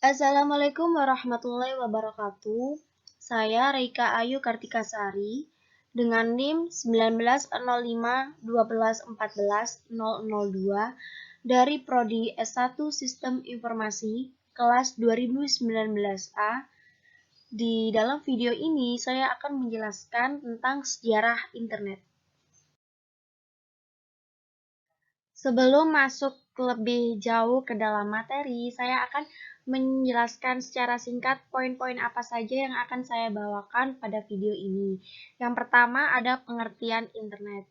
Assalamualaikum warahmatullahi wabarakatuh. Saya Reika Ayu Kartikasari dengan NIM 1905 12 14 002 dari Prodi S1 Sistem Informasi kelas 2019A. Di dalam video ini saya akan menjelaskan tentang sejarah internet. Sebelum masuk lebih jauh ke dalam materi, saya akan menjelaskan secara singkat poin-poin apa saja yang akan saya bawakan pada video ini. Yang pertama ada pengertian internet.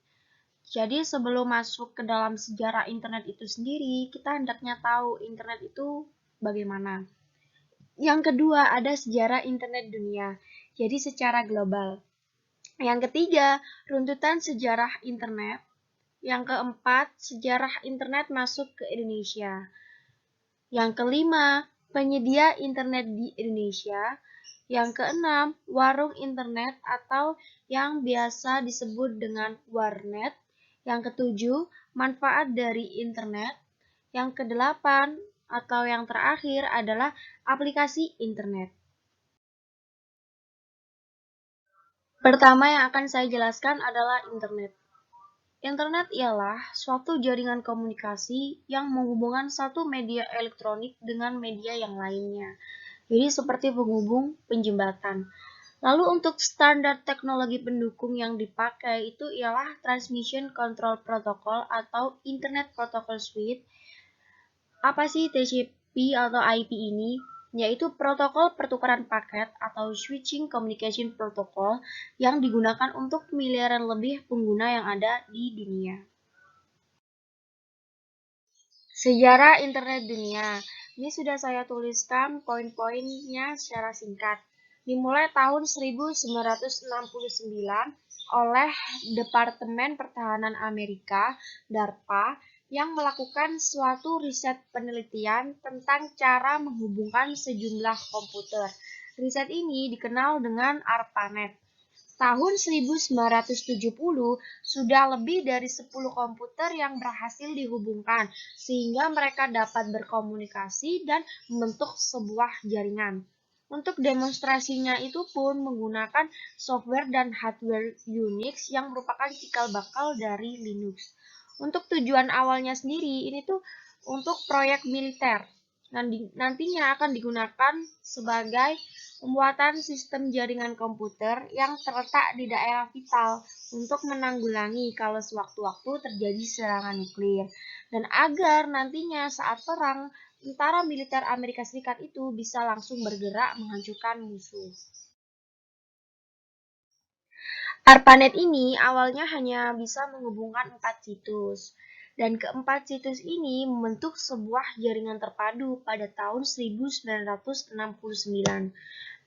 Jadi sebelum masuk ke dalam sejarah internet itu sendiri, kita hendaknya tahu internet itu bagaimana. Yang kedua ada sejarah internet dunia, jadi secara global. Yang ketiga, runtutan sejarah internet. Yang keempat, sejarah internet masuk ke Indonesia. Yang kelima, penyedia internet di Indonesia. Yang keenam, warung internet atau yang biasa disebut dengan warnet. Yang ketujuh, manfaat dari internet. Yang kedelapan atau yang terakhir adalah aplikasi internet. Pertama yang akan saya jelaskan adalah internet. Internet ialah suatu jaringan komunikasi yang menghubungkan satu media elektronik dengan media yang lainnya. Jadi seperti penghubung penjembatan. Lalu untuk standar teknologi pendukung yang dipakai itu ialah Transmission Control Protocol atau Internet Protocol Suite. Apa sih TCP atau IP ini? Yaitu protokol pertukaran paket atau Switching Communication Protocol yang digunakan untuk miliaran lebih pengguna yang ada di dunia. Sejarah internet dunia. Ini sudah saya tuliskan poin-poinnya secara singkat. Dimulai tahun 1969 oleh Departemen Pertahanan Amerika, DARPA, yang melakukan suatu riset penelitian tentang cara menghubungkan sejumlah komputer. Riset ini dikenal dengan ARPANET. Tahun 1970 sudah lebih dari 10 komputer yang berhasil dihubungkan sehingga mereka dapat berkomunikasi dan membentuk sebuah jaringan. Untuk demonstrasinya itu pun menggunakan software dan hardware Unix yang merupakan cikal bakal dari Linux. Untuk tujuan awalnya sendiri ini tuh untuk proyek militer. Nantinya akan digunakan sebagai pembuatan sistem jaringan komputer yang terletak di daerah vital untuk menanggulangi kalau sewaktu-waktu terjadi serangan nuklir. Dan agar nantinya saat perang, tentara militer Amerika Serikat itu bisa langsung bergerak menghancurkan musuh. ARPANET ini awalnya hanya bisa menghubungkan 4 situs. Dan keempat situs ini membentuk sebuah jaringan terpadu pada tahun 1969.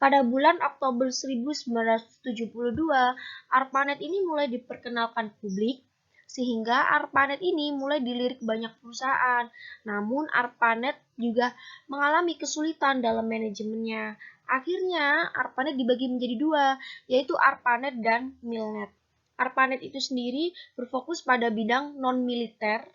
Pada bulan Oktober 1972, ARPANET ini mulai diperkenalkan publik, sehingga ARPANET ini mulai dilirik banyak perusahaan. Namun ARPANET juga mengalami kesulitan dalam manajemennya. Akhirnya ARPANET dibagi menjadi dua, yaitu ARPANET dan MILNET. ARPANET itu sendiri berfokus pada bidang non-militer,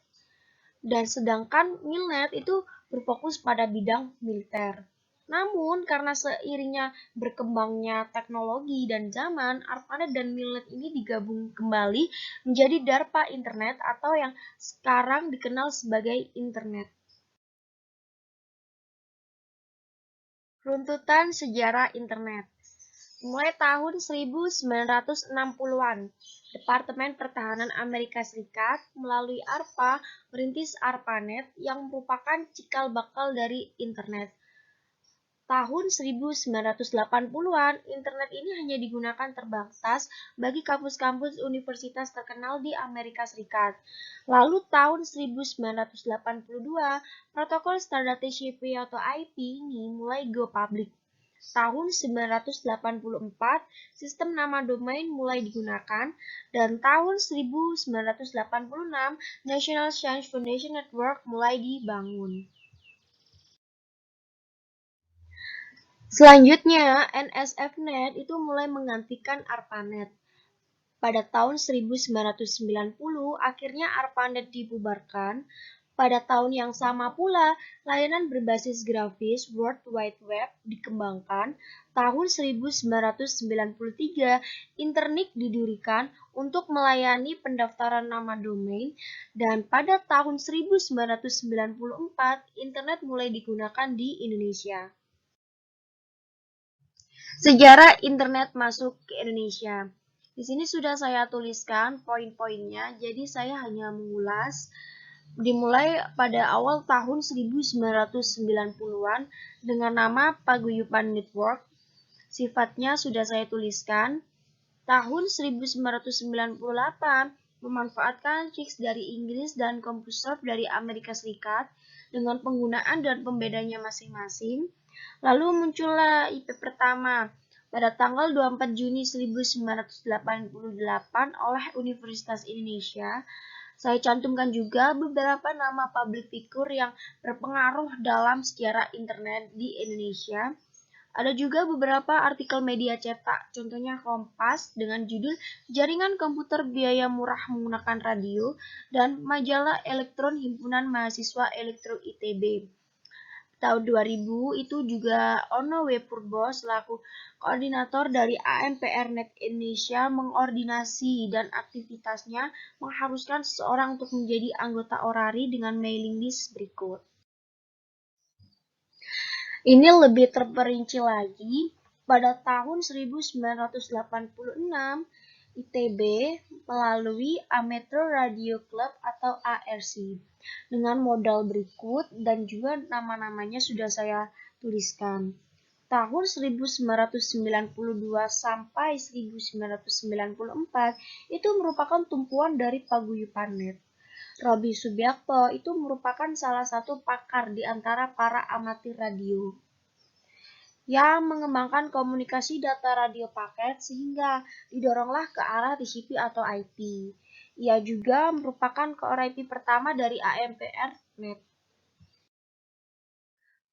dan sedangkan MILNET itu berfokus pada bidang militer. Namun, karena seiringnya berkembangnya teknologi dan zaman, ARPANET dan MILNET ini digabung kembali menjadi DARPA Internet atau yang sekarang dikenal sebagai Internet. Runtutan sejarah Internet. Mulai tahun 1960-an, Departemen Pertahanan Amerika Serikat melalui ARPA merintis ARPANET yang merupakan cikal bakal dari Internet. Tahun 1980-an, internet ini hanya digunakan terbatas bagi kampus-kampus universitas terkenal di Amerika Serikat. Lalu tahun 1982, protokol standar TCP atau IP ini mulai go public. Tahun 1984, sistem nama domain mulai digunakan, dan tahun 1986, National Science Foundation Network mulai dibangun. Selanjutnya, NSFNet itu mulai menggantikan ARPANET. Pada tahun 1990, akhirnya ARPANET dibubarkan. Pada tahun yang sama pula, layanan berbasis grafis World Wide Web dikembangkan. Tahun 1993, Internet didirikan untuk melayani pendaftaran nama domain, dan pada tahun 1994, Internet mulai digunakan di Indonesia. Sejarah Internet masuk ke Indonesia. Di sini sudah saya tuliskan poin-poinnya, jadi saya hanya mengulas. Dimulai pada awal tahun 1990-an dengan nama Paguyuban Network. Sifatnya sudah saya tuliskan. Tahun 1998 memanfaatkan chicks dari Inggris dan CompuServe dari Amerika Serikat dengan penggunaan dan pembedanya masing-masing. Lalu muncullah IP pertama pada tanggal 24 Juni 1988 oleh Universitas Indonesia. Saya cantumkan juga beberapa nama public figure yang berpengaruh dalam sejarah internet di Indonesia. Ada juga beberapa artikel media cetak, contohnya Kompas dengan judul Jaringan Komputer Biaya Murah Menggunakan Radio, dan majalah elektron Himpunan Mahasiswa Elektro ITB. Tahun 2000 itu juga Ono W. Purbo selaku koordinator dari AMPR-Net Indonesia mengordinasi dan aktivitasnya mengharuskan seseorang untuk menjadi anggota orari dengan mailing list berikut. Ini lebih terperinci lagi. Pada tahun 1986, ITB melalui Amateur Radio Club atau ARC dengan modal berikut dan juga nama-namanya sudah saya tuliskan. Tahun 1992 sampai 1994 itu merupakan tumpuan dari Paguyuban Net. Robi Subiakto itu merupakan salah satu pakar di antara para amatir radio yang mengembangkan komunikasi data radio paket sehingga didoronglah ke arah TCP atau IP. Ia juga merupakan core IP pertama dari AMPR-Net.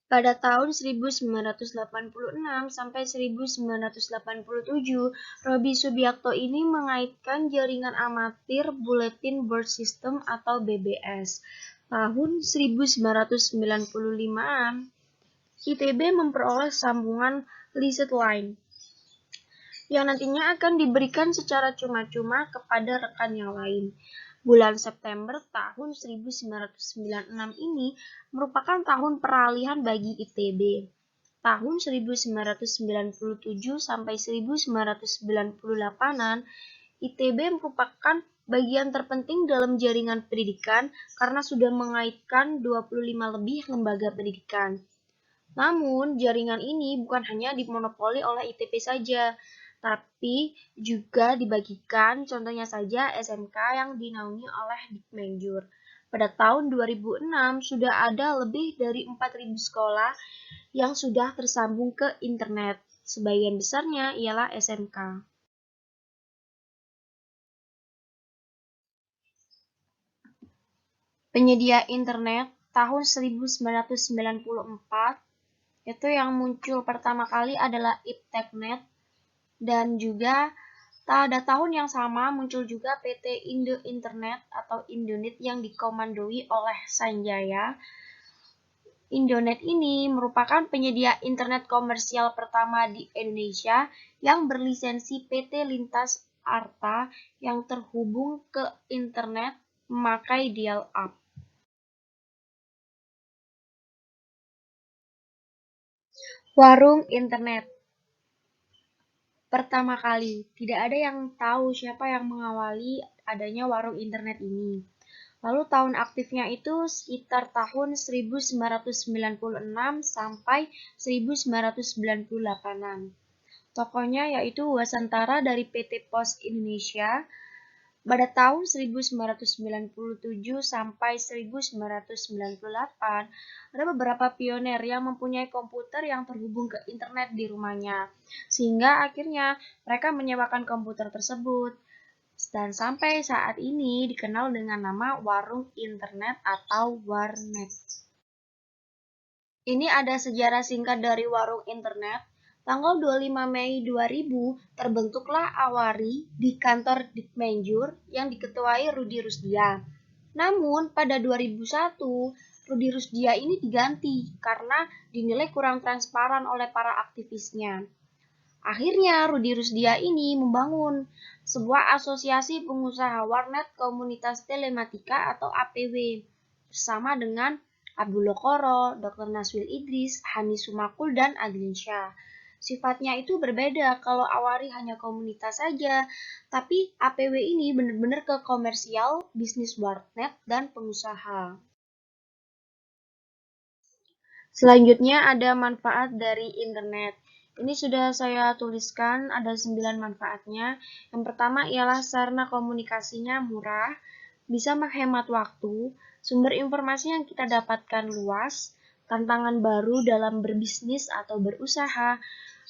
Pada tahun 1986 sampai 1987, Robi Subiakto ini mengaitkan jaringan amatir Bulletin Board System atau BBS. Tahun 1995-an, ITB memperoleh sambungan Liset Line yang nantinya akan diberikan secara cuma-cuma kepada rekan yang lain. Bulan September tahun 1996 ini merupakan tahun peralihan bagi ITB. Tahun 1997 sampai 1998-an, ITB merupakan bagian terpenting dalam jaringan pendidikan karena sudah mengaitkan 25 lebih lembaga pendidikan. Namun, jaringan ini bukan hanya dimonopoli oleh ITB saja, tapi juga dibagikan, contohnya saja SMK yang dinaungi oleh Dikmenjur. Pada tahun 2006, sudah ada lebih dari 4.000 sekolah yang sudah tersambung ke internet. Sebagian besarnya ialah SMK. Penyedia internet tahun 1994 itu yang muncul pertama kali adalah IPTekNet, dan juga pada tahun yang sama muncul juga PT Indo Internet atau Indonet yang dikomandoi oleh Sanjaya. Indonet ini merupakan penyedia internet komersial pertama di Indonesia yang berlisensi PT Lintas Arta yang terhubung ke internet memakai dial-up. Warung internet. Pertama kali, tidak ada yang tahu siapa yang mengawali adanya warung internet ini. Lalu tahun aktifnya itu sekitar tahun 1996 sampai 1998-an. Tokonya yaitu Wasantara dari PT Pos Indonesia. Pada tahun 1997 sampai 1998, ada beberapa pioner yang mempunyai komputer yang terhubung ke internet di rumahnya, sehingga akhirnya mereka menyewakan komputer tersebut. Dan sampai saat ini dikenal dengan nama warung internet atau warnet. Ini ada sejarah singkat dari warung internet. Tanggal 25 Mei 2000 terbentuklah Awari di kantor Dikmenjur yang diketuai Rudi Rusdia. Namun, pada 2001, Rudy Rusdia ini diganti karena dinilai kurang transparan oleh para aktivisnya. Akhirnya, Rudy Rusdia ini membangun sebuah asosiasi pengusaha warnet komunitas telematika atau APW bersama dengan Abdullah Koro, Dr. Naswil Idris, Hani Sumakul, dan Adlinsya. Sifatnya itu berbeda kalau Awari hanya komunitas saja, tapi APW ini benar-benar ke komersial, bisnis warnet, dan pengusaha. Selanjutnya ada manfaat dari internet. Ini sudah saya tuliskan, ada 9 manfaatnya. Yang pertama ialah sarana komunikasinya murah, bisa menghemat waktu, sumber informasi yang kita dapatkan luas, tantangan baru dalam berbisnis atau berusaha,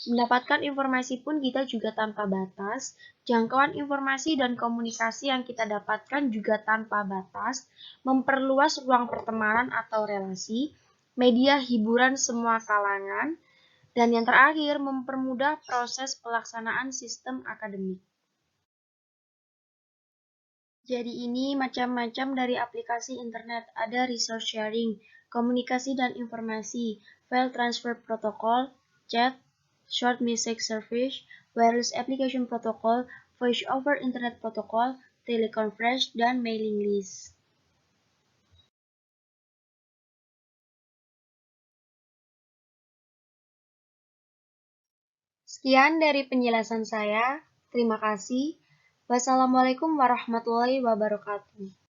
mendapatkan informasi pun kita juga tanpa batas, jangkauan informasi dan komunikasi yang kita dapatkan juga tanpa batas, memperluas ruang pertemanan atau relasi, media hiburan semua kalangan, dan yang terakhir mempermudah proses pelaksanaan sistem akademik. Jadi ini macam-macam dari aplikasi internet, ada resource sharing, komunikasi dan informasi, file transfer protocol, chat, short message service, wireless application protocol, voice over internet protocol, teleconference, dan mailing list. Sekian dari penjelasan saya. Terima kasih. Wassalamualaikum warahmatullahi wabarakatuh.